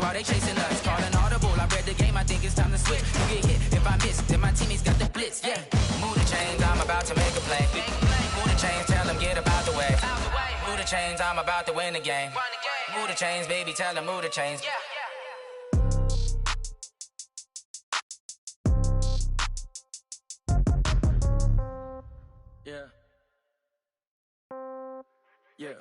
while they chasing us. Calling audible, I read the game, I think it's time to switch. You get hit, if I miss, then my teammates got the blitz, yeah. Move the chains, I'm about to make a play. Move the chains, tell them get about the way. Move the chains, I'm about to win the game. Move the chains, baby, tell them move the chains. Yeah. Yeah.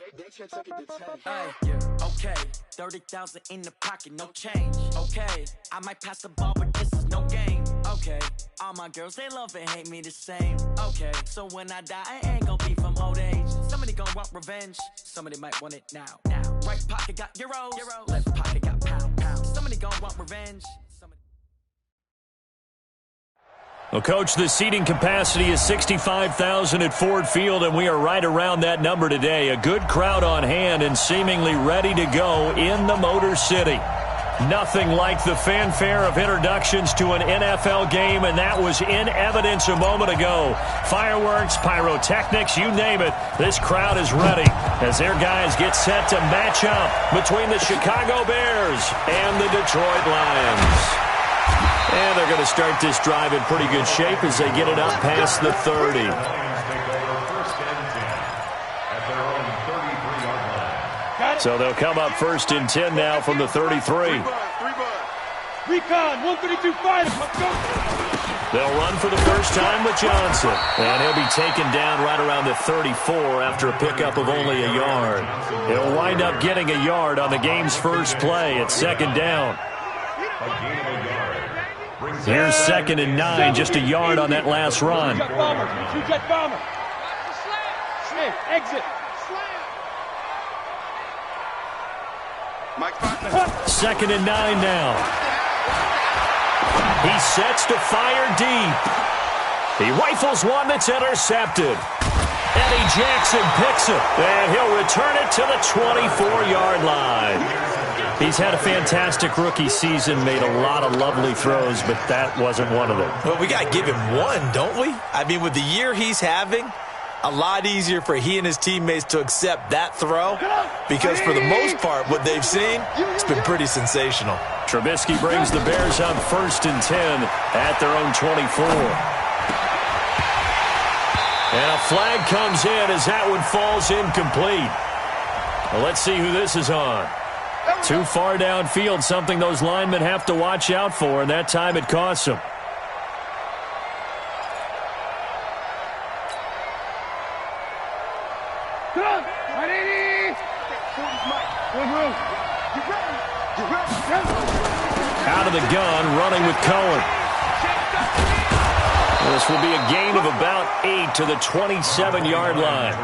Okay, 30,000 in the pocket, no change. Okay, I might pass the ball, but this is no game. Okay, all my girls, they love and hate me the same. Okay, so when I die, I ain't gonna be from old age. Somebody gonna want revenge, somebody might want it now. Right pocket got euros, left pocket got pounds. Somebody gonna want revenge. Well, Coach, the seating capacity is 65,000 at Ford Field, and we are right around that number today. A good crowd on hand and seemingly ready to go in the Motor City. Nothing like the fanfare of introductions to an NFL game, and that was in evidence a moment ago. Fireworks, pyrotechnics, you name it. This crowd is ready as their guys get set to match up between the Chicago Bears and the Detroit Lions. And they're going to start this drive in pretty good shape as they get it up past the 30. So they'll come up first and 10 now from the 33. Recon, 132 fighters, let's go. They'll run for the first time with Johnson. And he'll be taken down right around the 34 after a pickup of only a yard. He'll wind up getting a yard on the game's first play at second down. Here's 2nd and 9, just a yard on that last run. Two-jet bomber. Exit. 2nd and 9 now. He sets to fire deep. He rifles one that's intercepted. Eddie Jackson picks it, and he'll return it to the 24-yard line. He's had a fantastic rookie season, made a lot of lovely throws, but that wasn't one of them. Well, we got to give him one, don't we? I mean, with the year he's having, a lot easier for he and his teammates to accept that throw because for the most part, what they've seen, it's been pretty sensational. Trubisky brings the Bears up 1st and 10 at their own 24. And a flag comes in as that one falls incomplete. Well, let's see who this is on. Too far downfield, something those linemen have to watch out for, and that time it costs them. Out of the gun, running with Cohen. This will be a gain of about 8 to the 27-yard line.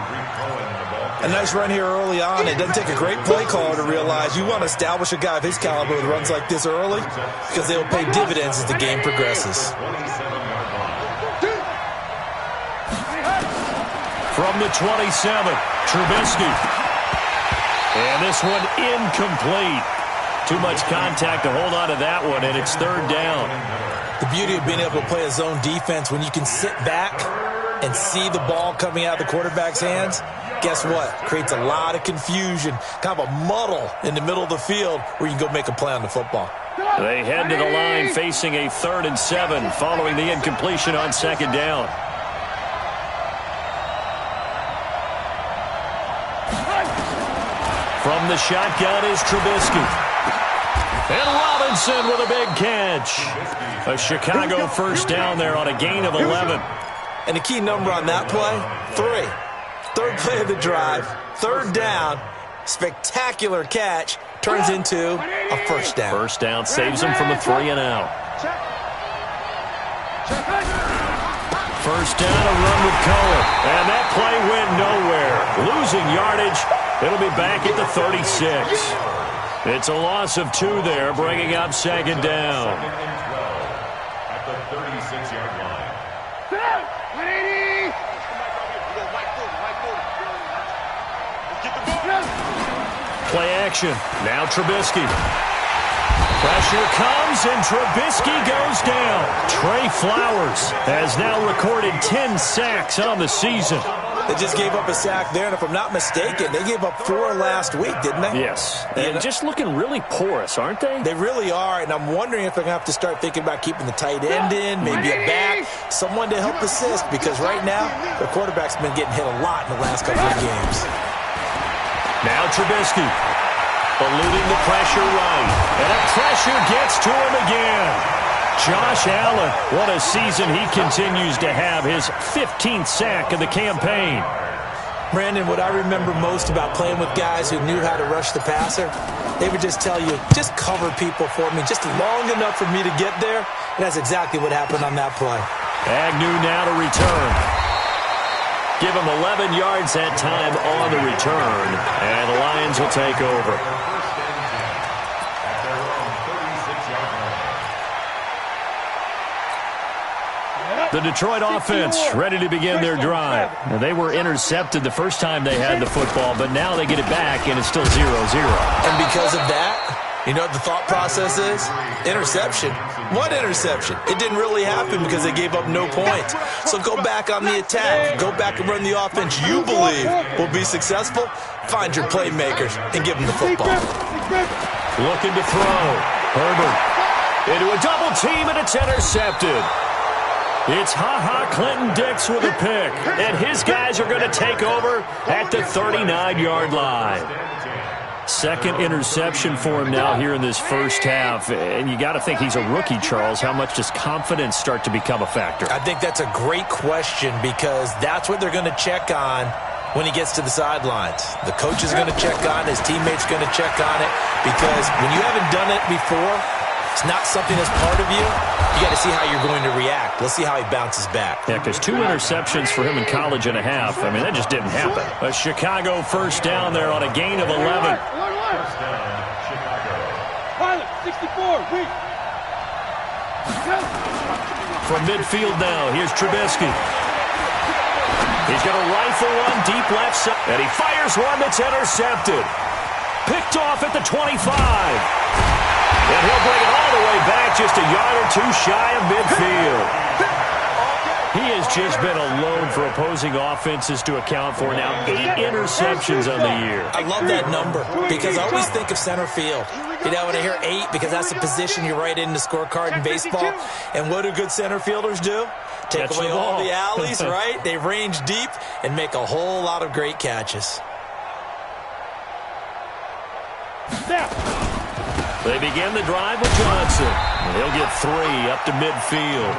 A nice run here early on. It doesn't take a great play caller to realize you want to establish a guy of his caliber with runs like this early because they will pay dividends as the game progresses. From the 27, Trubisky. And this one incomplete. Too much contact to hold on to that one, and it's 3rd down. The beauty of being able to play a zone defense when you can sit back and see the ball coming out of the quarterback's hands, guess what? Creates a lot of confusion, kind of a muddle in the middle of the field where you can go make a play on the football. They head to the line facing a 3rd and 7 following the incompletion on 2nd down. From the shotgun is Trubisky. And Robinson with a big catch. A Chicago first down there on a gain of 11. And the key number on that play, 3. 3rd play of the drive, 3rd down, spectacular catch, turns into a first down. First down saves him from a 3 and out. First down, a run with Cohen. And that play went nowhere. Losing yardage. It'll be back at the 36. It's a loss of 2 there, bringing up 2nd down. At the 36-yard line. Play action. Now Trubisky. Pressure comes, and Trubisky goes down. Trey Flowers has now recorded 10 sacks on the season. They just gave up a sack there, and if I'm not mistaken, they gave up 4 last week, didn't they? Yes, and just looking really porous, aren't they? They really are, and I'm wondering if they're going to have to start thinking about keeping the tight end in, maybe a back, someone to help assist, because right now, their quarterback's been getting hit a lot in the last couple of games. Now Trubisky, eluding the pressure right, and that pressure gets to him again. Josh Allen, what a season he continues to have, his 15th sack of the campaign. Brandon, what I remember most about playing with guys who knew how to rush the passer, they would just tell you, just cover people for me, just long enough for me to get there, and that's exactly what happened on that play. Agnew now to return. Give him 11 yards that time on the return, and the Lions will take over. The Detroit offense ready to begin their drive. Now, they were intercepted the first time they had the football, but now they get it back, and it's still 0-0. And because of that, you know what the thought process is? Interception. What interception? It didn't really happen because they gave up no points. So go back on the attack. Go back and run the offense you believe will be successful. Find your playmakers and give them the football. Looking to throw. Herbert into a double team, and it's intercepted. It's Clinton Dix with a pick, and his guys are going to take over at the 39-yard line. Second interception for him now here in this first half, and you got to think he's a rookie, Charles. How much does confidence start to become a factor? I think that's a great question because that's what they're going to check on when he gets to the sidelines. The coach is going to check on it, his teammates are going to check on it, because when you haven't done it before, it's not something that's part of you. You got to see how you're going to react. Let's see how he bounces back. Yeah, because 2 interceptions for him in college and a half. I mean, that just didn't happen. A Chicago first down there on a gain of 11. First down, Chicago. Pilot, 64, wait. From midfield now, here's Trubisky. He's going to rifle one deep left side, and he fires one that's intercepted. Picked off at the 25. And he'll bring it all the way back, just a yard or two shy of midfield. He has just been a load for opposing offenses to account for. Now 8 interceptions on the year. I love that number because I always think of center field. You know, when I hear 8, because that's the position you write in the scorecard in baseball. And what do good center fielders do? Take away all the alleys, right? They range deep and make a whole lot of great catches. They begin the drive with Johnson. He'll get 3 up to midfield.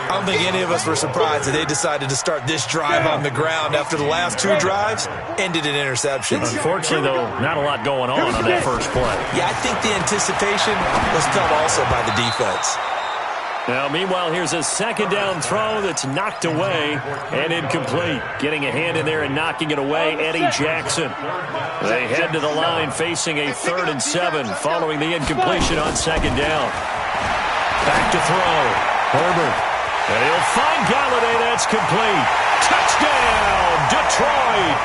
I don't think any of us were surprised that they decided to start this drive on the ground after the last 2 drives ended in interceptions. Unfortunately, though, not a lot going on that first play. Yeah, I think the anticipation was felt also by the defense. Now, meanwhile, here's a second down throw that's knocked away and incomplete. Getting a hand in there and knocking it away, Eddie Jackson. They head to the line facing a 3rd and 7 following the incompletion on second down. Back to throw. Herbert. And he'll find Galladay. That's complete. Touchdown, Detroit.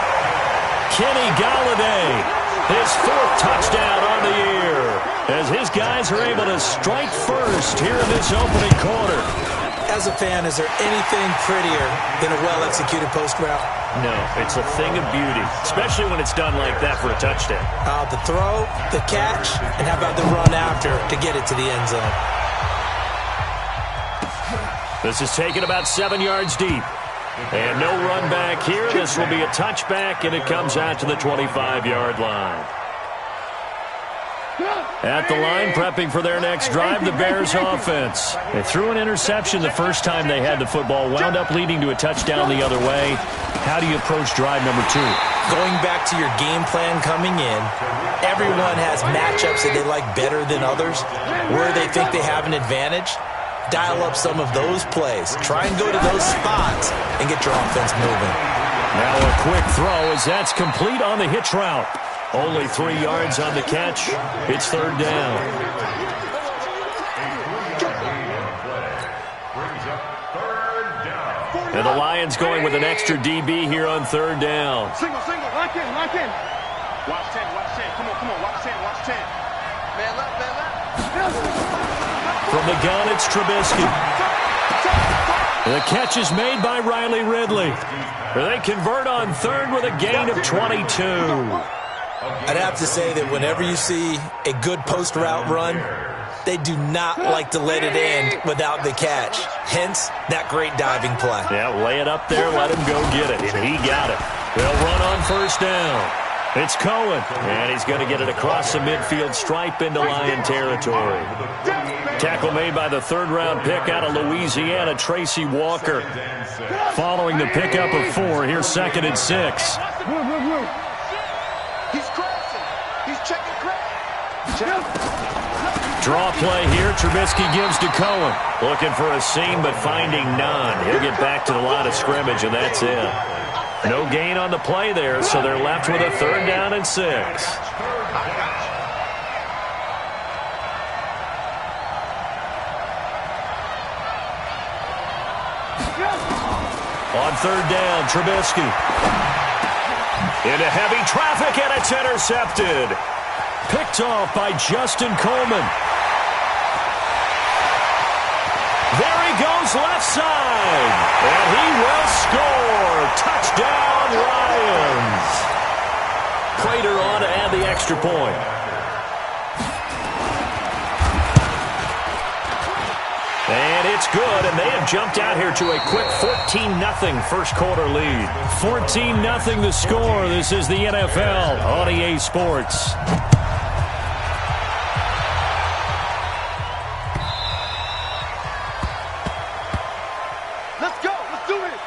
Kenny Galladay, his 4th touchdown on the year, as his guys are able to strike first here in this opening quarter. As a fan, is there anything prettier than a well-executed post route? No, it's a thing of beauty, especially when it's done like that for a touchdown. The throw, the catch, and how about the run after to get it to the end zone? This is taken about 7 yards deep. And no run back here. This will be a touchback, and it comes out to the 25-yard line. At the line, prepping for their next drive, the Bears offense. They threw an interception the first time they had the football, wound up leading to a touchdown the other way. How do you approach drive number 2? Going back to your game plan coming in, everyone has matchups that they like better than others, where they think they have an advantage. Dial up some of those plays. Try and go to those spots and get your offense moving. Now a quick throw as that's complete on the hitch route. Only 3 yards on the catch. It's 3rd down. And the Lions going with an extra DB here on 3rd down. Single, lock in. Watch 10, come on, watch 10. Man left. From the gun, it's Trubisky. The catch is made by Riley Ridley. They convert on third with a gain of 22. I'd have to say that whenever you see a good post route run, they do not like to let it end without the catch. Hence, that great diving play. Yeah, lay it up there, let him go get it, and he got it. They'll run on first down. It's Cohen, and he's going to get it across the midfield stripe into Lion territory. Tackle made by the third-round pick out of Louisiana, Tracy Walker. Following the pickup of 4, here's 2nd and 6. He's crossing. He's checking crack. Draw play here. Trubisky gives to Cohen. Looking for a seam, but finding none. He'll get back to the line of scrimmage, and that's it. No gain on the play there, so they're left with a 3rd down and 6. On 3rd down, Trubisky. Into heavy traffic, and it's intercepted. Picked off by Justin Coleman. There he goes left side. And he will score. Touchdown, Lions. Prater on to add the extra point. And it's good, and they have jumped out here to a quick 14-0 first quarter lead. 14-0 the score. This is the NFL on EA Sports. Let's go. Let's do this.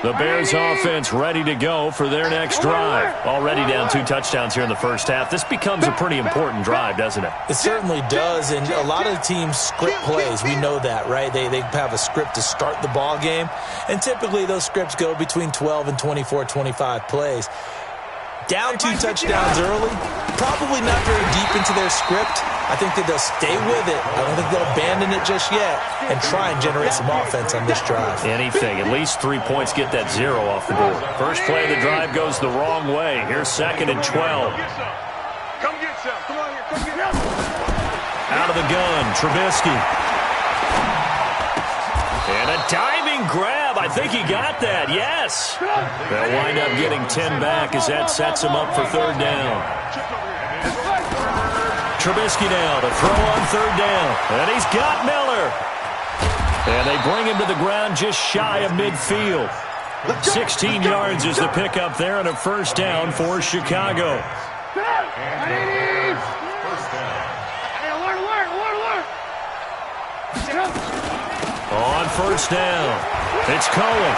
The Bears offense ready to go for their next drive. Already down 2 touchdowns here in the first half. This becomes a pretty important drive, doesn't it? It certainly does, and a lot of the teams script plays. We know that, right? They have a script to start the ball game, and typically those scripts go between 12 and 24, 25 plays. Down 2 touchdowns early, probably not very deep into their script. I think that they'll stay with it. I don't think they'll abandon it just yet and try and generate some offense on this drive. Anything. At least 3 points get that 0 off the board. First play of the drive goes the wrong way. Here's 2nd and 12. Come get some. Come on here. Come get some. Out of the gun, Trubisky. And a diving grab. I think he got that. Yes. They'll wind up getting 10 back as that sets him up for 3rd down. Trubisky now to throw on 3rd down. And he's got Miller. And they bring him to the ground just shy of midfield. 16 yards is the pickup there and a 1st down for Chicago. On 1st down, it's Cohen.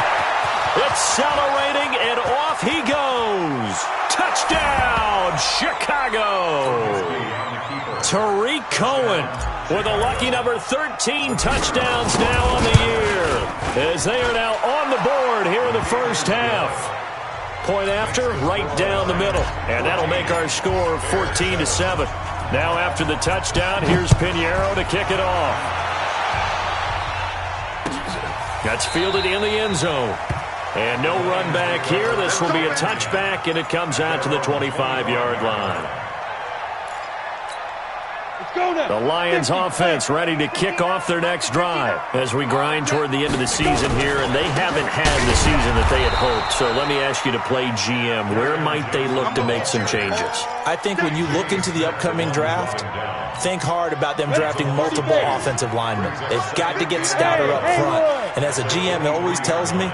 Accelerating, and off he goes. Touchdown, Chicago. Tariq Cohen with a lucky number 13 touchdowns now on the year, as they are now on the board here in the first half. Point after, right down the middle, and that'll make our score 14-7. Now after the touchdown, here's Pinheiro to kick it off. That's fielded in the end zone. And no run back here. This will be a touchback, and it comes out to the 25-yard line. The Lions offense ready to kick off their next drive as we grind toward the end of the season here, and they haven't had the season that they had hoped. So let me ask you to play GM. Where might they look to make some changes? I think when you look into the upcoming draft, think hard about them drafting multiple offensive linemen. They've got to get stouter up front. And as a GM always tells me,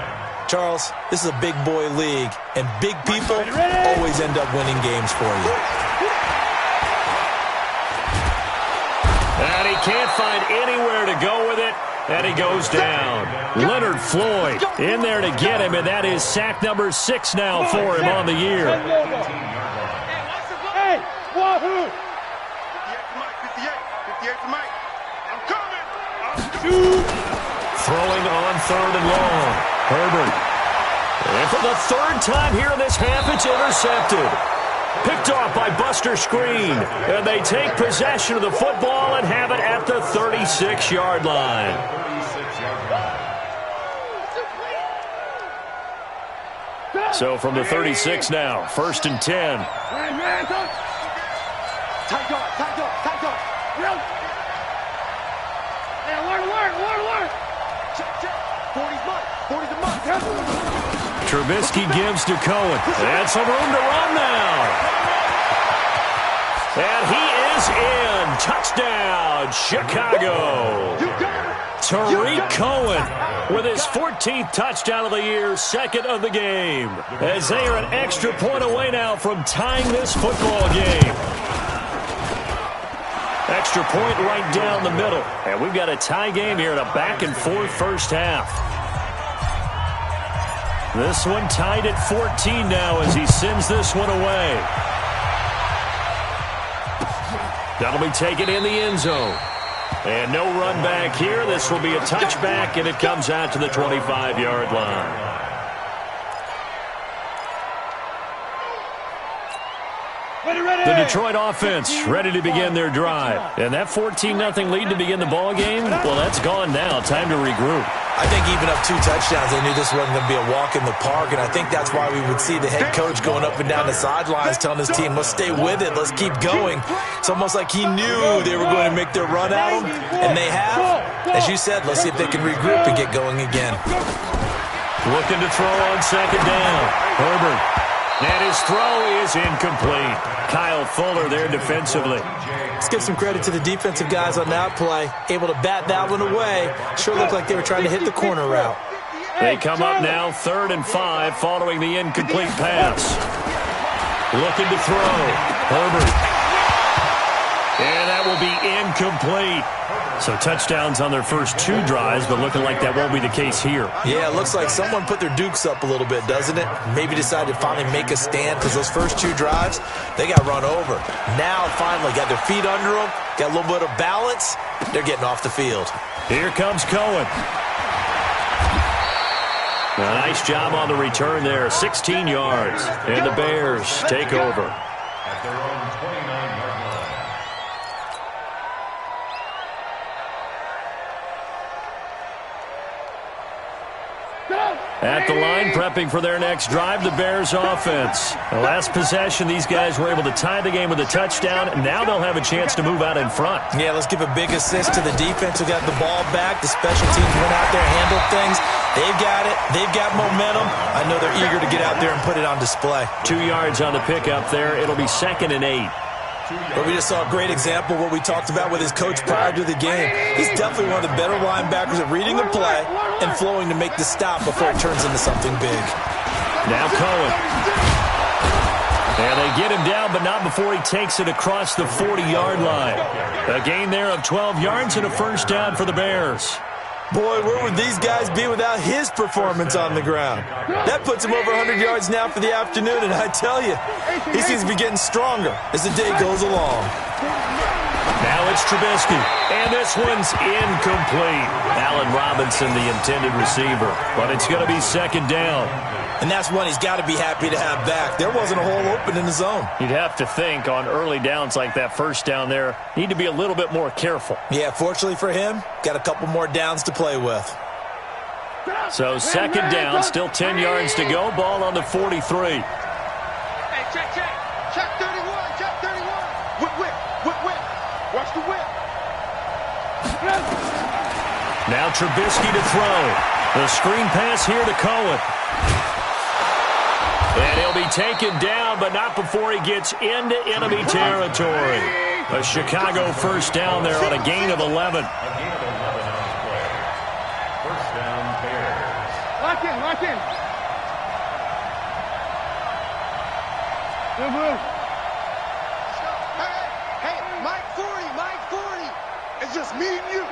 Charles, this is a big boy league, and big people always end up winning games for you. And he can't find anywhere to go with it, and he goes down. Leonard Floyd in there to get him, and that is sack number 6 now for him on the year. Hey, wahoo! 58 to Mike. I'm coming. Throwing on 3rd and long. Herbert. And for the 3rd time here in this half, it's intercepted. Picked off by Buster Screen. And they take possession of the football and have it at the 36-yard line. So from the 36 now, 1st and 10. Tight guard, tight guard, tight guard. Real. Hey, alert. Check. 40's mine. 40's the mark. Trubisky gives to Cohen. And some room to run now. And he is in. Touchdown, Chicago. Tariq Cohen with his 14th touchdown of the year, second of the game. As they are an extra point away now from tying this football game. Extra point right down the middle. And we've got a tie game here in a back-and-forth first half. This one tied at 14 now as he sends this one away. That'll be taken in the end zone. And no run back here. This will be a touchback, and it comes out to the 25-yard line. The Detroit offense ready to begin their drive. And that 14-0 lead to begin the ball game, well, that's gone now. Time to regroup. I think even up 2 touchdowns, they knew this wasn't going to be a walk in the park, and I think that's why we would see the head coach going up and down the sidelines telling his team, let's stay with it, let's keep going. It's almost like he knew they were going to make their run at him, and they have. As you said, let's see if they can regroup and get going again. Looking to throw on second down. Herbert. And his throw is incomplete. Kyle Fuller there defensively. Let's give some credit to the defensive guys on that play. Able to bat that one away. Sure looked like they were trying to hit the corner route. They come up now 3rd and 5 following the incomplete pass. Looking to throw. Herbert. And that will be incomplete. So touchdowns on their first 2 drives, but looking like that won't be the case here. Yeah, it looks like someone put their dukes up a little bit, doesn't it? Maybe decided to finally make a stand because those first 2 drives, they got run over. Now, finally, got their feet under them, got a little bit of balance. They're getting off the field. Here comes Cohen. A nice job on the return there, 16 yards. And the Bears take over. At their own 29-yard line. At the line, prepping for their next drive, the Bears offense. The last possession, these guys were able to tie the game with a touchdown. Now they'll have a chance to move out in front. Yeah, let's give a big assist to the defense who got the ball back. The special teams went out there, handled things. They've got it. They've got momentum. I know they're eager to get out there and put it on display. 2 yards on the pickup there. It'll be 2nd and 8. But we just saw a great example of what we talked about with his coach prior to the game. He's definitely one of the better linebackers at reading the play and flowing to make the stop before it turns into something big. Now Cohen. And they get him down, but not before he takes it across the 40-yard line. A gain there of 12 yards and a first down for the Bears. Boy, where would these guys be without his performance on the ground? That puts him over 100 yards now for the afternoon, and I tell you, he seems to be getting stronger as the day goes along. Now it's Trubisky, and this one's incomplete. Allen Robinson, the intended receiver, but it's going to be 2nd down. And that's one he's got to be happy to have back. There wasn't a hole open in the zone. You'd have to think on early downs like that first down there, need to be a little bit more careful. Yeah, fortunately for him, got a couple more downs to play with. So 2nd down, still 10 yards to go. Ball on the 43. Hey, check. Check 31. Whip. Watch the whip. Now Trubisky to throw. The screen pass here to Cohen. And he'll be taken down, but not before he gets into enemy territory. A Chicago first down there on a gain of 11. A gain of 11 on the play. First down, Bears. Lock in. Good move. Hey, Mike 40. It's just me and you.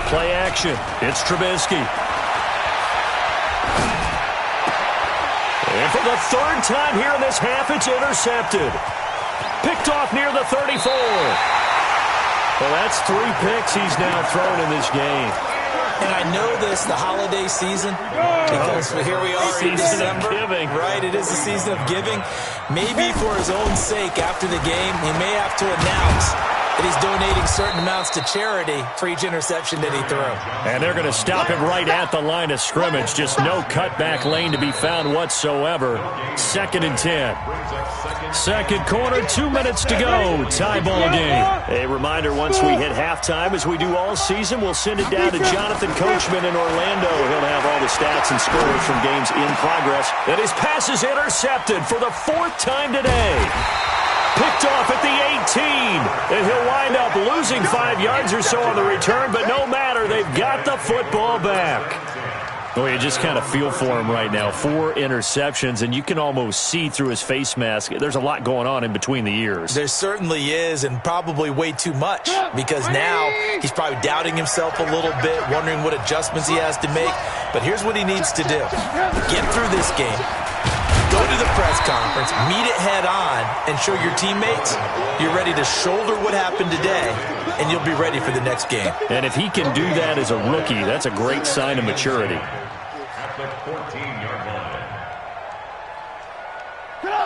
Play action. It's Trubisky. And for the 3rd time here in this half, it's intercepted. Picked off near the 34. Well, that's 3 picks he's now thrown in this game. And I know this, the holiday season, because here we are in December. Season of giving. Right, it is the season of giving. Maybe for his own sake after the game, he may have to announce And he's donating certain amounts to charity for each interception that he threw. And they're going to stop him right at the line of scrimmage. Just no cutback lane to be found whatsoever. 2nd and 10. Second quarter, 2 minutes to go. Tie ball game. A reminder, once we hit halftime, as we do all season, we'll send it down to Jonathan Coachman in Orlando. He'll have all the stats and scores from games in progress. And his pass is intercepted for the 4th time today. Picked off at the 18. And he'll wind up losing 5 yards or so on the return, but no matter, they've got the football back. Well, you just kind of feel for him right now. 4 interceptions, and you can almost see through his face mask. There's a lot going on in between the ears. There certainly is, and probably way too much, because now he's probably doubting himself a little bit, wondering what adjustments he has to make. But here's what he needs to do. Get through this game. Go to the press conference, meet it head on, and show your teammates you're ready to shoulder what happened today, and you'll be ready for the next game. And if he can do that as a rookie, that's a great sign of maturity.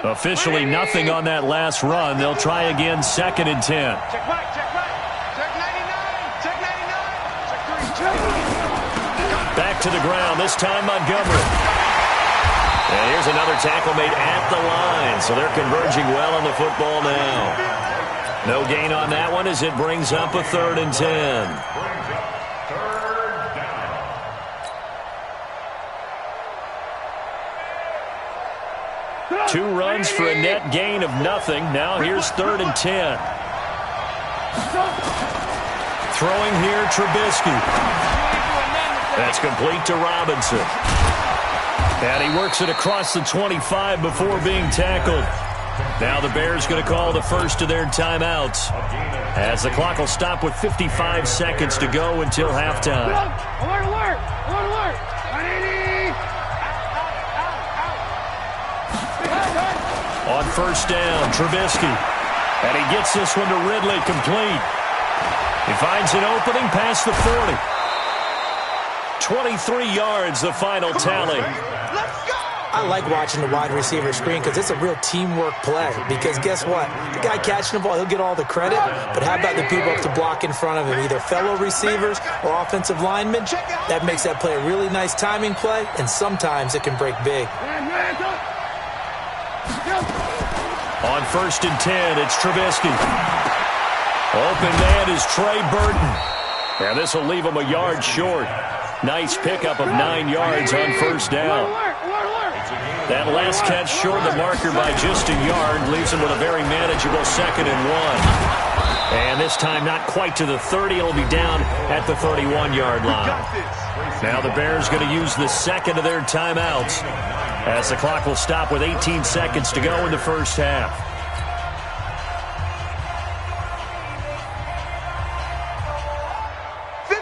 Officially nothing on that last run. They'll try again, 2nd and 10. Check right, check right. Check 99, check 99, check 3. Back to the ground, this time Montgomery. And here's another tackle made at the line, so they're converging well on the football now. No gain on that one as it brings up a 3rd and 10. 2 runs for a net gain of nothing. Now here's 3rd and 10. Throwing here, Trubisky. That's complete to Robinson. And he works it across the 25 before being tackled. Now the Bears going to call the first of their timeouts, as the clock will stop with 55 seconds to go until halftime. Alert, alert, alert, alert. 180. On first down, Trubisky. And he gets this one to Ridley, complete. He finds an opening past the 40. 23 yards, the final tally. I like watching the wide receiver screen because it's a real teamwork play. Because guess what? The guy catching the ball, he'll get all the credit. But how about the people up to block in front of him, either fellow receivers or offensive linemen? That makes that play a really nice timing play, and sometimes it can break big. On first and 10, it's Trubisky. Open man is Trey Burton. And this will leave him a yard short. Nice pickup of 9 yards on first down. That last catch short the marker by just a yard leaves him with a very manageable 2nd and 1. And this time not quite to the 30. It'll be down at the 31-yard line. Now the Bears going to use the second of their timeouts, as the clock will stop with 18 seconds to go in the first half.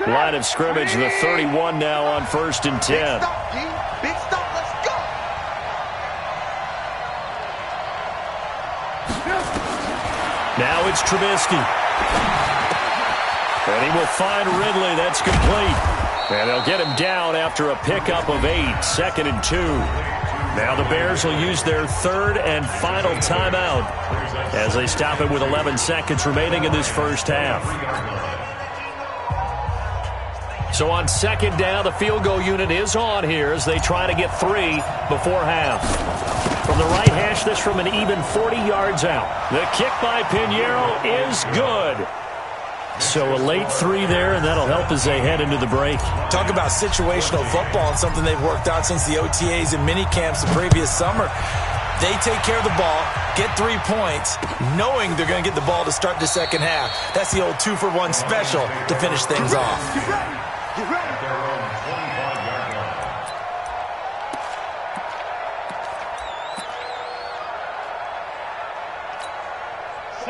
Line of scrimmage, the 31 now on first and 10. Big stop, let's go. Now it's Trubisky. And he will find Ridley. That's complete. And they'll get him down after a pickup of 8, 2nd and 2. Now the Bears will use their 3rd and final timeout as they stop it with 11 seconds remaining in this first half. So on 2nd down, the field goal unit is on here as they try to get 3 before half. From the right hash, this from an even 40 yards out. The kick by Pinheiro is good. So a late 3 there, and that'll help as they head into the break. Talk about situational football and something they've worked on since the OTAs and mini camps the previous summer. They take care of the ball, get 3 points, knowing they're going to get the ball to start the second half. That's the old 2-for-1 special to finish things off. Get ready. Get ready.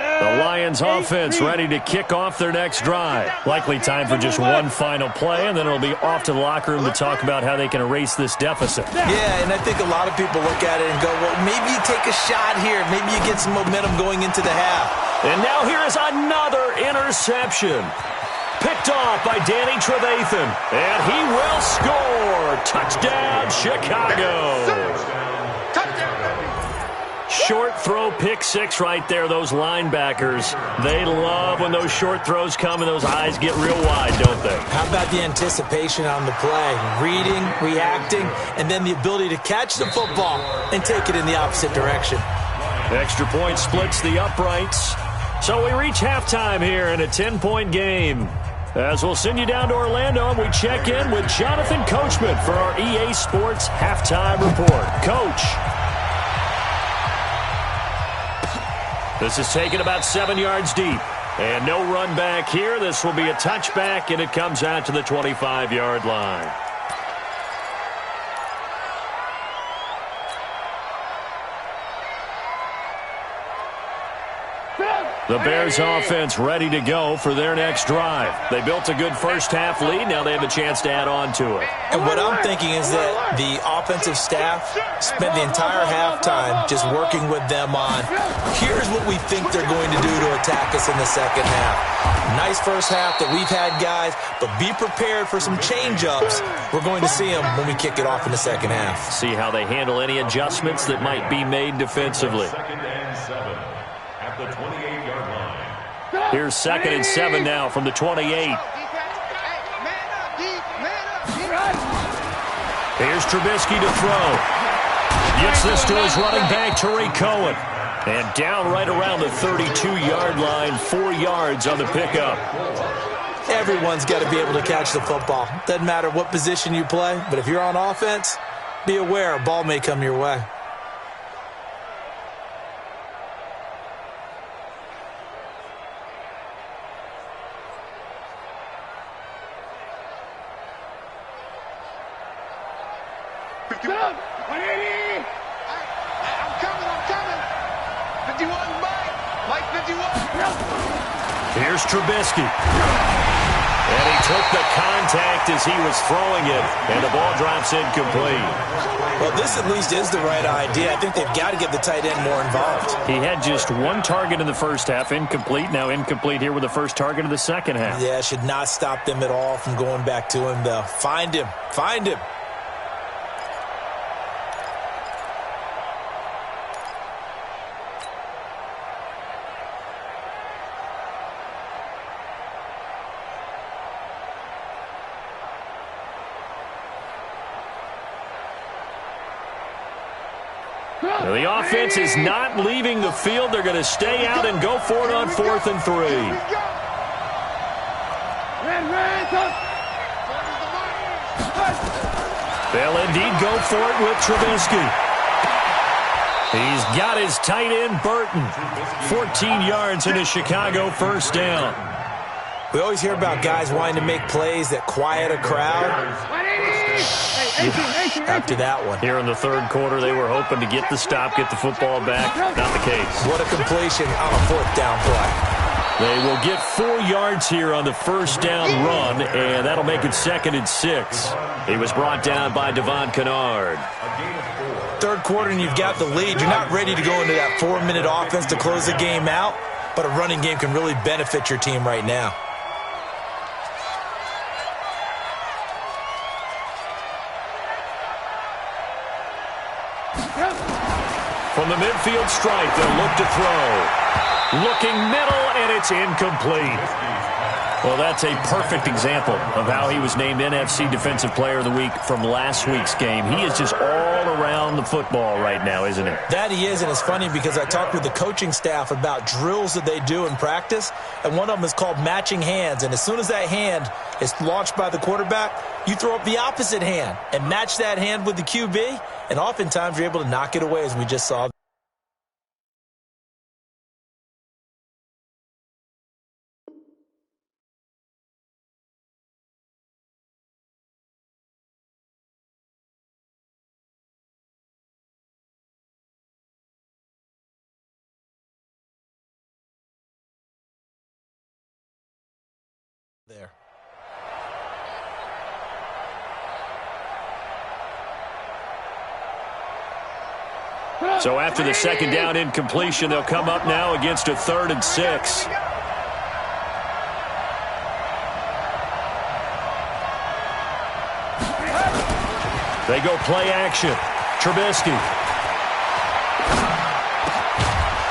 The Lions offense ready to kick off their next drive. Likely time for just one final play, and then it'll be off to the locker room to talk about how they can erase this deficit. Yeah, and I think a lot of people look at it and go, well, maybe you take a shot here. Maybe you get some momentum going into the half. And now here is another interception. Picked off by Danny Trevathan. And he will score. Touchdown, Chicago. short throw pick six right there, those linebackers. They love when those short throws come and those eyes get real wide, don't they? How about the anticipation on the play? Reading, reacting, and then the ability to catch the football and take it in the opposite direction. Extra point splits the uprights. So we reach halftime here in a 10-point game. As we'll send you down to Orlando, and we check in with Jonathan Coachman for our EA Sports Halftime Report. Coach. This is taken about 7 yards deep. And no run back here. This will be a touchback, and it comes out to the 25-yard line. The Bears offense ready to go for their next drive. They built a good first-half lead. Now they have a chance to add on to it. And what I'm thinking is that the offensive staff spent the entire halftime just working with them on, here's what we think they're going to do to attack us in the second half. Nice first half that we've had, guys, but be prepared for some change-ups. We're going to see them when we kick it off in the second half. See how they handle any adjustments that might be made defensively. Second and 7 at the 28-yard line. Here's 2nd and 7 now from the 28. Here's Trubisky to throw. Gets this to his running back, Tariq Cohen. And down right around the 32-yard line, 4 yards on the pickup. Everyone's got to be able to catch the football. Doesn't matter what position you play, but if you're on offense, be aware a ball may come your way. Here's Trubisky. And he took the contact as he was throwing it, and the ball drops incomplete. Well, this at least is the right idea. I think they've got to get the tight end more involved. He had just one target in the first half, incomplete. Now incomplete here with the first target of the second half. Yeah, should not stop them at all from going back to him, though. Find him. Find him. Now, the offense is not leaving the field. They're going to stay out and go for it on 4th and 3. They'll indeed go for it with Trubisky. He's got his tight end, Burton. 14 yards in a Chicago first down. We always hear about guys wanting to make plays that quiet a crowd. After that one. Here in the third quarter, they were hoping to get the stop, get the football back. Not the case. What a completion on a 4th down play. They will get 4 yards here on the first down run, and that'll make it 2nd and 6. He was brought down by Devon Kennard. Third quarter, and you've got the lead. You're not ready to go into that 4-minute offense to close the game out, but a running game can really benefit your team right now. From the midfield stripe, they'll look to throw. Looking middle, and it's incomplete. Well, that's a perfect example of how he was named NFC Defensive Player of the Week from last week's game. He is just all around the football right now, isn't he? That he is, and it's funny because I talked with the coaching staff about drills that they do in practice, and one of them is called matching hands. And as soon as that hand is launched by the quarterback, you throw up the opposite hand and match that hand with the QB, and oftentimes you're able to knock it away, as we just saw. There. So after the second down incompletion, they'll come up now against a 3rd and 6. They go play action. Trubisky.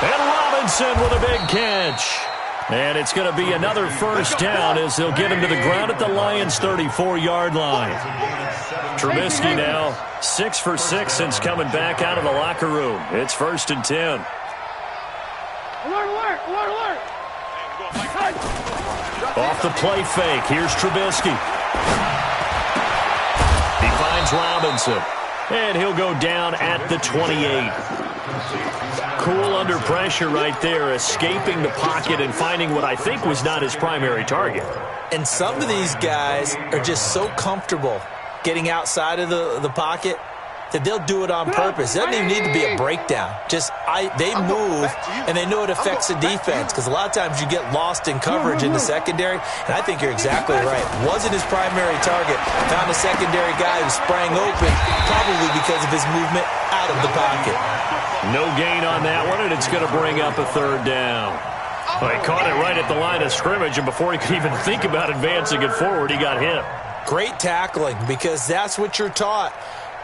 And Robinson with a big catch. And it's going to be another first down as they'll get him to the ground at the Lions' 34-yard line. Trubisky now 6 for 6 since coming back out of the locker room. It's 1st and 10. Alert! Off the play fake, here's Trubisky. He finds Robinson. And he'll go down at the 28. Cool under pressure right there, escaping the pocket and finding what I think was not his primary target. And some of these guys are just so comfortable getting outside of the pocket that they'll do it on purpose. It doesn't even need to be a breakdown. They move, and they know it affects the defense because a lot of times you get lost in coverage in the secondary, and I think you're exactly right. Wasn't his primary target. Found a secondary guy who sprang open, probably because of his movement out of the pocket. No gain on that one, and it's going to bring up a 3rd down. Well, he caught it right at the line of scrimmage, and before he could even think about advancing it forward, he got hit. Great tackling because that's what you're taught.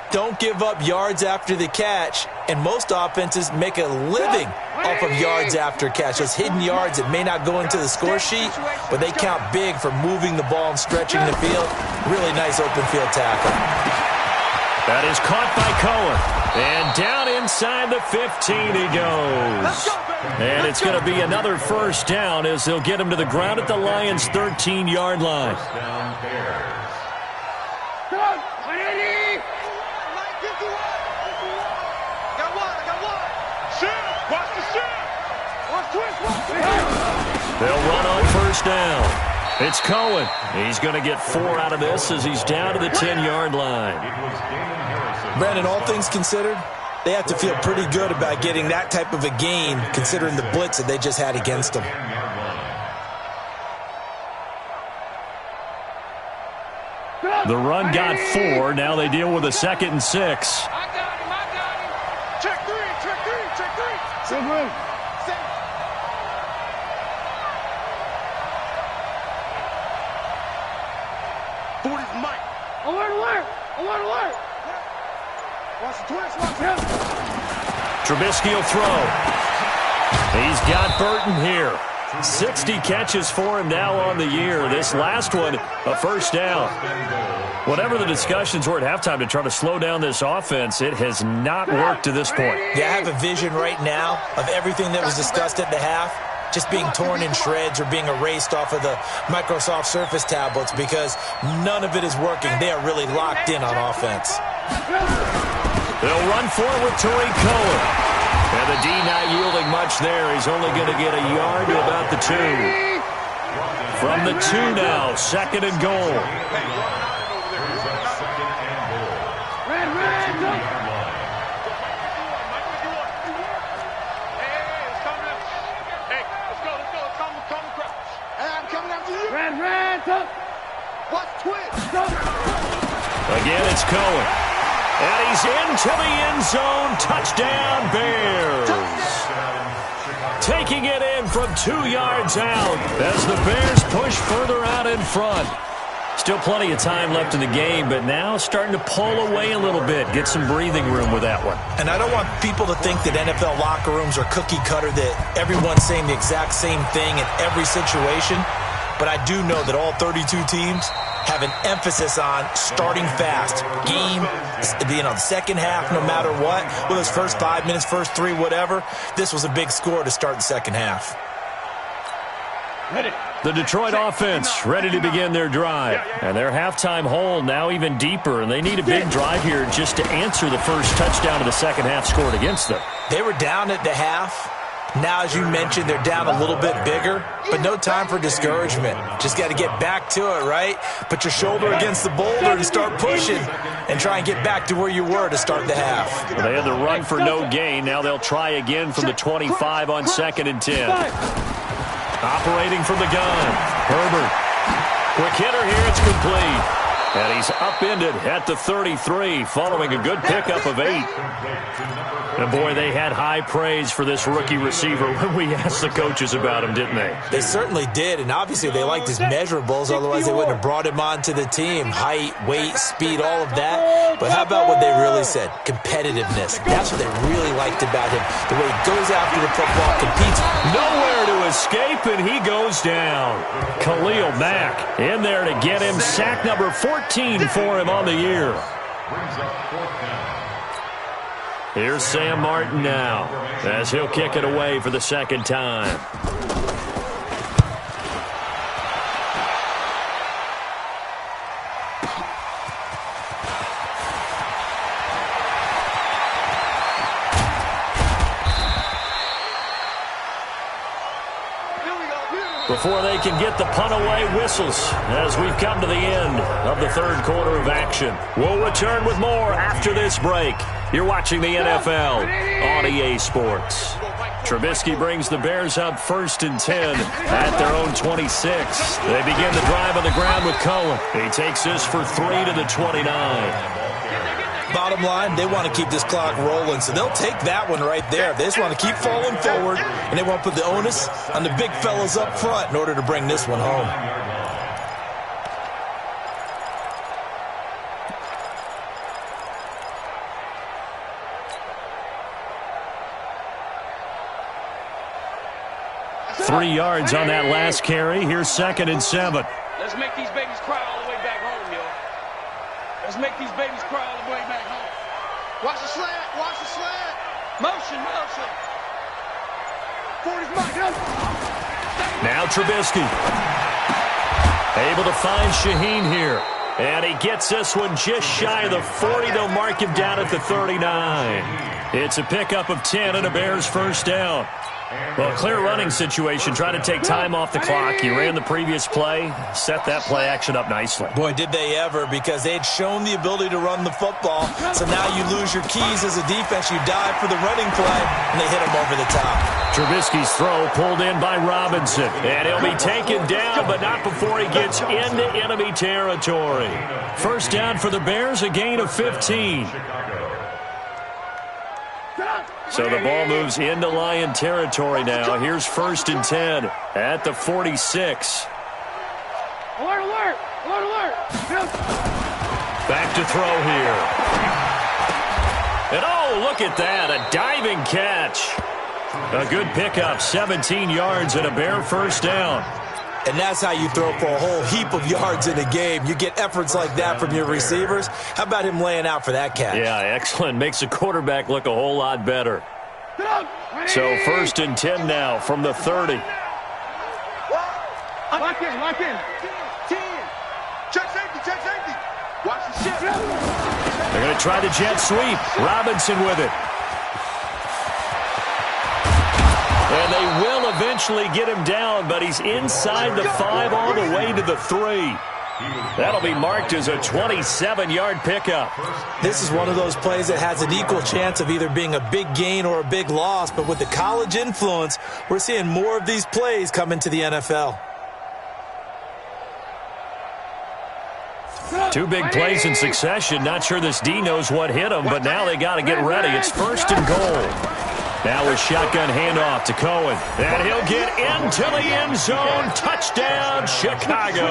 Don't give up yards after the catch, and most offenses make a living off of yards after catch. Those hidden yards that may not go into the score sheet, but they count big for moving the ball and stretching the field. Really nice open field tackle. That is caught by Cohen, and down inside the 15 he goes. And it's going to be another first down as they'll get him to the ground at the Lions' 13-yard line. They'll run on first down. It's Cohen. He's going to get 4 out of this as he's down to the 10-yard line. Brandon, all things considered, they have to feel pretty good about getting that type of a gain considering the blitz that they just had against them. The run got 4. Now they deal with a 2nd and 6. I got him. Check three. Good. 40's Mike. Alert. Watch the twist, watch him. Trubisky will throw. He's got Burton here. 60 catches for him now on the year. This last one, a first down. Whatever the discussions were at halftime to try to slow down this offense, it has not worked to this point. Yeah, I have a vision right now of everything that was discussed at the half just being torn in shreds or being erased off of the Microsoft Surface tablets because none of it is working. They are really locked in on offense. They'll run for it with Tariq Cohen. And the D not yielding much there. He's only going to get a yard to about the 2. From the 2 now, 2nd and goal. Again, it's Cohen. And he's into the end zone. Touchdown, Bears. Taking it in from 2 yards out as the Bears push further out in front. Still plenty of time left in the game, but now starting to pull away a little bit. Get some breathing room with that one. And I don't want people to think that NFL locker rooms are cookie cutter, that everyone's saying the exact same thing in every situation. But I do know that all 32 teams have an emphasis on starting fast. Game, the second half, no matter what. Whether it's first 5 minutes, first 3, whatever. This was a big score to start the second half. The Detroit offense ready to begin their drive. And their halftime hole now even deeper. And they need a big drive here just to answer the first touchdown of the second half scored against them. They were down at the half. Now, as you mentioned, they're down a little bit bigger, but no time for discouragement. Just got to get back to it, right? Put your shoulder against the boulder and start pushing and try and get back to where you were to start the half. Well, they had the run for no gain. Now they'll try again from the 25 on 2nd and 10. Operating from the gun, Herbert. Quick hitter here, it's complete. And he's upended at the 33 following a good pickup of 8. And, boy, they had high praise for this rookie receiver when we asked the coaches about him, didn't they? They certainly did, and obviously they liked his measurables, otherwise they wouldn't have brought him onto the team. Height, weight, speed, all of that. But how about what they really said? Competitiveness. That's what they really liked about him. The way he goes after the football, competes. Nowhere to escape, and he goes down. Khalil Mack in there to get him. Sack number 14 for him on the year. Here's Sam Martin now as he'll kick it away for the second time. Before they can get the punt away, whistles as we've come to the end of the third quarter of action. We'll return with more after this break. You're watching the NFL on EA Sports. Trubisky brings the Bears up 1st and 10 at their own 26. They begin the drive on the ground with Cohen. He takes this for 3 to the 29. Bottom line, they want to keep this clock rolling, so they'll take that one right there. They just want to keep falling forward, and they want to put the onus on the big fellas up front in order to bring this one home. Three yards on that last carry. Here's 2nd and 7. Let's make these babies cry all the way back home, yo. Let's make these babies cry all the way back home. Watch the slant. Watch the slant. Motion, motion. 40's mine. Now Trubisky. Able to find Shaheen here. And he gets this one just shy of the 40. They'll mark him down at the 39. It's a pickup of 10 and a Bears first down. Well, clear running situation. Try to take time off the clock. He ran the previous play, set that play action up nicely. Boy, did they ever, because they had shown the ability to run the football. So now you lose your keys as a defense. You dive for the running play, and they hit him over the top. Trubisky's throw pulled in by Robinson. And he'll be taken down, but not before he gets into enemy territory. First down for the Bears, a gain of 15. So the ball moves into Lion territory now. Here's 1st and 10 at the 46. Alert, alert. Alert, alert. Back to throw here. And oh, look at that. A diving catch. A good pickup, 17 yards and a Bear first down. And that's how you throw for a whole heap of yards in a game. You get efforts like that from your receivers. How about him laying out for that catch? Yeah, excellent. Makes the quarterback look a whole lot better. So 1st and 10 now from the 30. Lock in, lock in. 10. Check safety, check safety. Watch the ship. They're going to try the jet sweep. Robinson with it. And they will eventually get him down, but he's inside the 5 all the way to the 3. That'll be marked as a 27-yard pickup. This is one of those plays that has an equal chance of either being a big gain or a big loss, but with the college influence, we're seeing more of these plays come into the NFL. 2 big plays in succession. Not sure this D knows what hit him, but now they got to get ready. It's 1st and goal. Now a shotgun handoff to Cohen. And he'll get into the end zone. Touchdown, Chicago.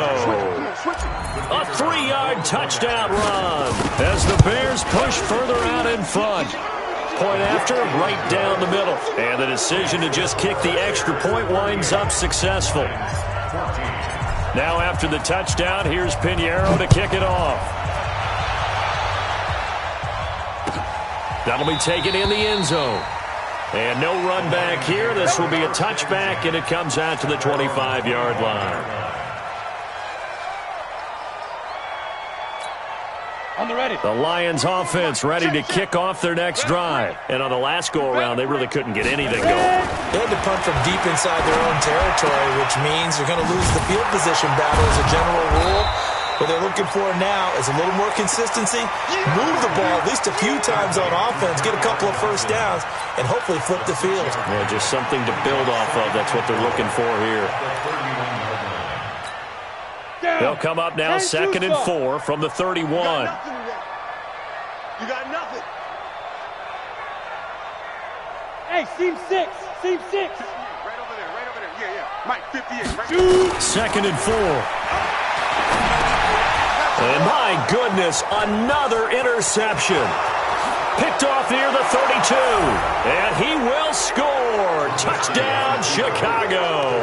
A 3-yard touchdown run as the Bears push further out in front. Point after, right down the middle. And the decision to just kick the extra point winds up successful. Now after the touchdown, here's Pinheiro to kick it off. That'll be taken in the end zone. And no run back here. This will be a touchback, and it comes out to the 25-yard line. On the ready. The Lions offense ready to kick off their next drive. And on the last go-around, they really couldn't get anything going. They had to punt from deep inside their own territory, which means you're going to lose the field position battle as a general rule. What they're looking for now is a little more consistency, move the ball at least a few times on offense, get a couple of first downs, and hopefully flip the field. Yeah, just something to build off of. That's what they're looking for here. They'll come up now, 2nd and 4 from the 31. You got nothing. Hey, seam 6. Seam 6. Right over there. Yeah. Mike, 58. Right. 2nd and 4. And my goodness, another interception. Picked off near the 32. And he will score. Touchdown, Chicago.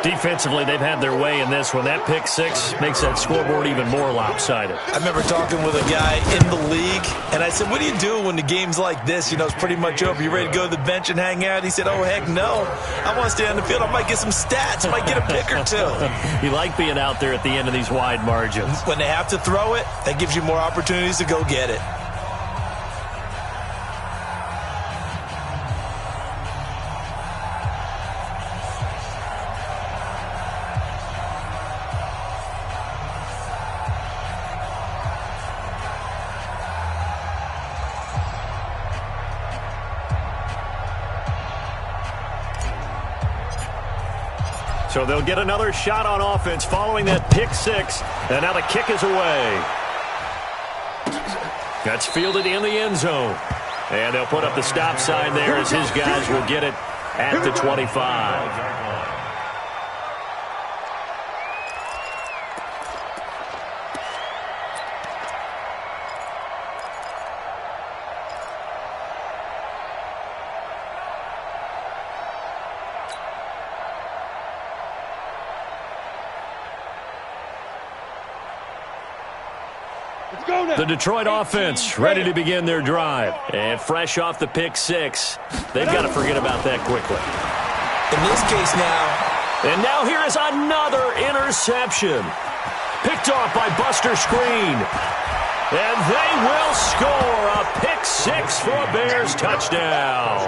Defensively, they've had their way in this one. That pick six makes that scoreboard even more lopsided. I remember talking with a guy in the league, and I said, what do you do when the game's like this? You know, it's pretty much over. You ready to go to the bench and hang out? He said, oh, heck no. I want to stay on the field. I might get some stats. I might get a pick or two. You like being out there at the end of these wide margins. When they have to throw it, that gives you more opportunities to go get it. So they'll get another shot on offense following that pick six. And now the kick is away. That's fielded in the end zone. And they'll put up the stop sign there as his guys will get it at the 25. The Detroit offense ready to begin their drive. And fresh off the pick six, they've got to forget about that quickly. In this case now. And now here is another interception. Picked off by Buster Screen. And they will score a pick six for a Bears touchdown.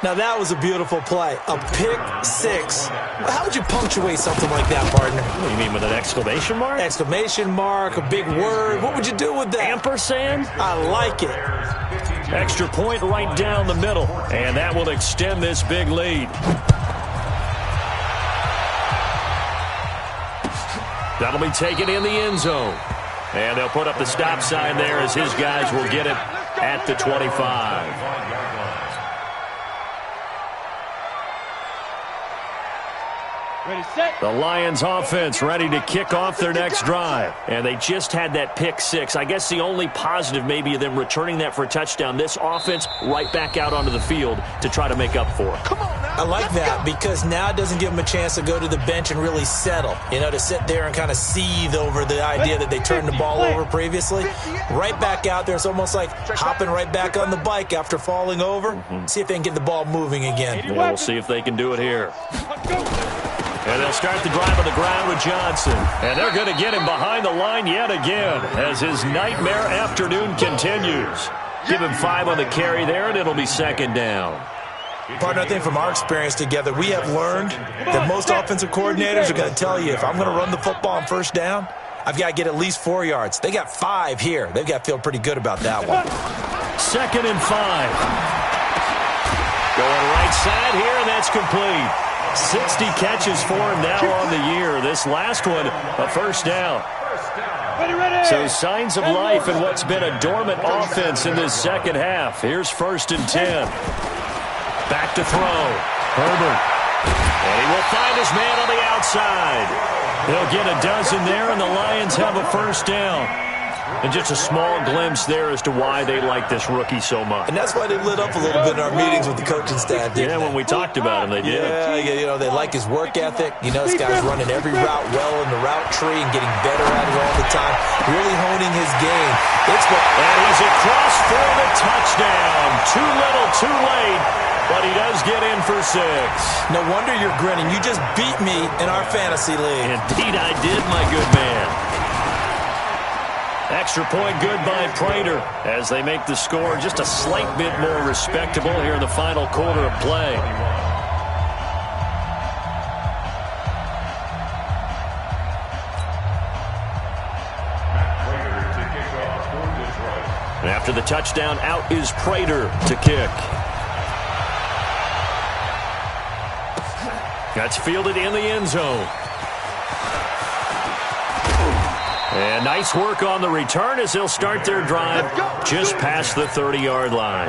Now that was a beautiful play. A pick six. How would you punctuate something like that, partner? What do you mean, with an exclamation mark? Exclamation mark, a big word. What would you do with that? Ampersand? I like it. Extra point right down the middle. And that will extend this big lead. That'll be taken in the end zone. And they'll put up the stop sign there as his guys will get it at the 25. Ready, set. The Lions offense ready to kick off their next drive. And they just had that pick six. I guess the only positive maybe of them returning that for a touchdown. This offense right back out onto the field to try to make up for it. Come on now. I like that because now it doesn't give them a chance to go to the bench and really settle. You know, to sit there and kind of seethe over the idea that they turned the ball over previously. Right back out there. It's almost like hopping right back on the bike after falling over. See if they can get the ball moving again. Yeah, we'll see if they can do it here. And they'll start the drive on the ground with Johnson. And they're going to get him behind the line yet again as his nightmare afternoon continues. Give him 5 on the carry there, and it'll be second down. Partner, I think from our experience together, we have learned that most offensive coordinators are going to tell you, if I'm going to run the football on first down, I've got to get at least 4 yards. They got 5 here. They've got to feel pretty good about that one. 2nd and 5. Going right side here, and that's complete. 60 catches for him now on the year. This last one, a first down. So signs of life in what's been a dormant offense in this second half. Here's 1st and 10. Back to throw. Herbert. And he will find his man on the outside. He'll get a dozen there, and the Lions have a first down. And just a small glimpse there as to why they like this rookie so much. And that's why they lit up a little bit in our meetings with the coaching staff, didn't they? When we talked about him, they did. Yeah, you know, they like his work ethic. You know, this guy's running every route well in the route tree and getting better at it all the time. Really honing his game. And he's across for the touchdown. Too little, too late. But he does get in for 6. No wonder you're grinning. You just beat me in our fantasy league. Indeed I did, my good man. Extra point good by Prater as they make the score just a slight bit more respectable here in the final quarter of play. And after the touchdown, out is Prater to kick. That's fielded in the end zone. And nice work on the return as they'll start their drive just past the 30-yard line.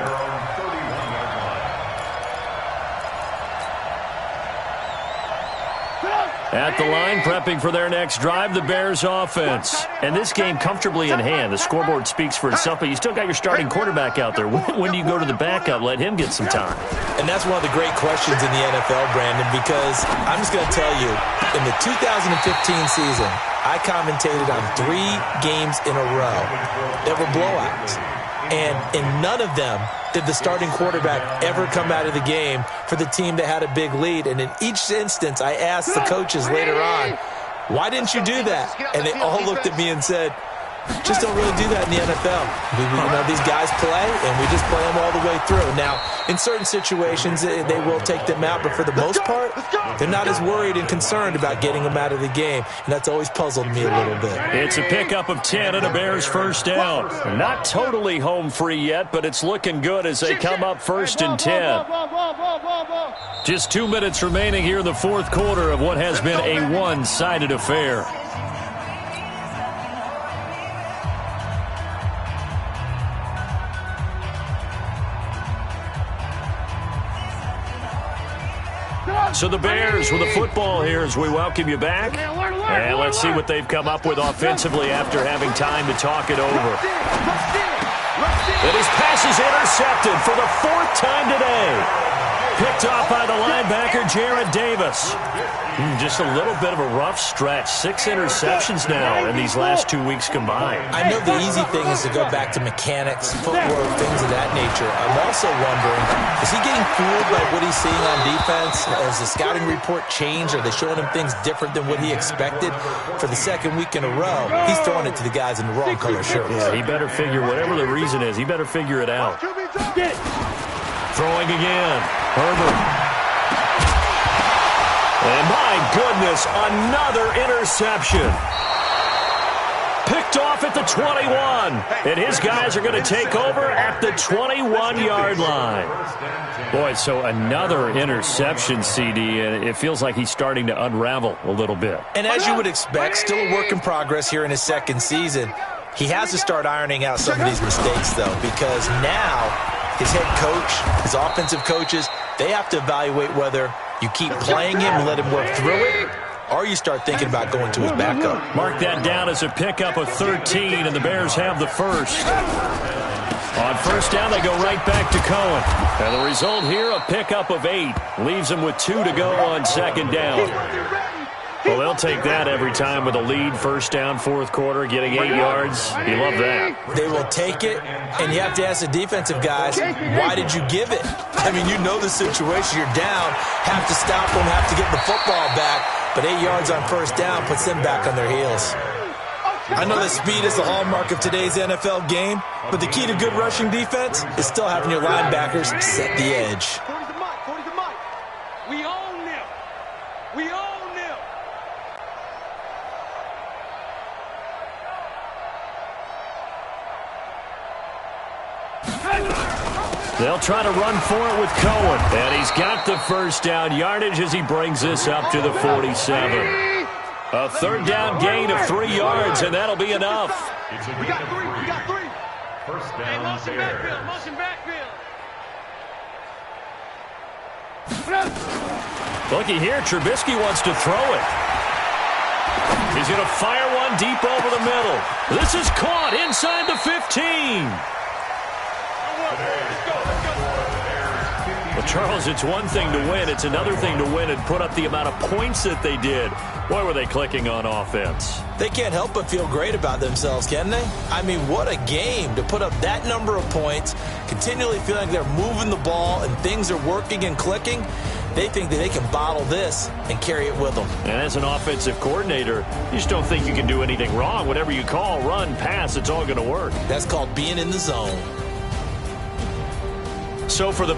At the line, prepping for their next drive, the Bears offense. And this game comfortably in hand. The scoreboard speaks for itself, but you still got your starting quarterback out there. When do you go to the backup? Let him get some time. And that's one of the great questions in the NFL, Brandon, because I'm just going to tell you, in the 2015 season, I commentated on 3 games in a row that were blowouts. And in none of them did the starting quarterback ever come out of the game for the team that had a big lead. And in each instance, I asked the coaches later on, why didn't you do that? And they all looked at me and said, just don't really do that in the NFL. These guys play, and we just play them all the way through. Now, in certain situations, they will take them out, but for the most part, they're not as worried and concerned about getting them out of the game, and that's always puzzled me a little bit. It's a pickup of 10 and a Bears first down. Not totally home free yet, but it's looking good as they come up first and 10. Just 2 minutes remaining here in the fourth quarter of what has been a one-sided affair. So the Bears with the football here as we welcome you back. And let's see what they've come up with offensively after having time to talk it over. And his pass is intercepted for the 4th time today. Picked off by the linebacker, Jared Davis. Just a little bit of a rough stretch. 6 interceptions now in these last 2 weeks combined. I know the easy thing is to go back to mechanics, footwork, things of that nature. I'm also wondering, is he getting fooled by what he's seeing on defense? Has the scouting report changed? Are they showing him things different than what he expected? For the 2nd week in a row, he's throwing it to the guys in the wrong color shirts. Yeah, he better figure, whatever the reason is, he better figure it out. Throwing again. Herbert. And my goodness, another interception. Picked off at the 21. And his guys are going to take over at the 21-yard line. Boy, so another interception, CD, and it feels like he's starting to unravel a little bit. And as you would expect, still a work in progress here in his 2nd season. He has to start ironing out some of these mistakes, though, because now his head coach, his offensive coaches, they have to evaluate whether you keep playing him and let him work through it, or you start thinking about going to his backup. Mark that down as a pickup of 13, and the Bears have the first. On first down, they go right back to Cohen. And the result here, a pickup of 8. Leaves them with 2 to go on 2nd down. Well, they'll take that every time with a lead. First down, 4th quarter, getting 8 yards. You love that. They will take it, and you have to ask the defensive guys, why did you give it? I mean, you know the situation. You're down, have to stop them, have to get the football back, but 8 yards on first down puts them back on their heels. I know that speed is the hallmark of today's NFL game, but the key to good rushing defense is still having your linebackers set the edge. We own them. We own them. They'll try to run for it with Cohen. And he's got the first down yardage as he brings this up to the 47. A 3rd down gain of 3 yards, and that'll be enough. We got 3. We got 3. First down, Hey, motion Bears. backfield. Motion backfield. Looky here, Trubisky wants to throw it. He's going to fire one deep over the middle. This is caught inside the 15. Well, Charles, it's one thing to win. It's another thing to win and put up the amount of points that they did. Boy, were they clicking on offense. They can't help but feel great about themselves, can they? I mean, what a game to put up that number of points, continually feeling like they're moving the ball and things are working and clicking. They think that they can bottle this and carry it with them. And as an offensive coordinator, you just don't think you can do anything wrong. Whatever you call, run, pass, it's all going to work. That's called being in the zone. So for the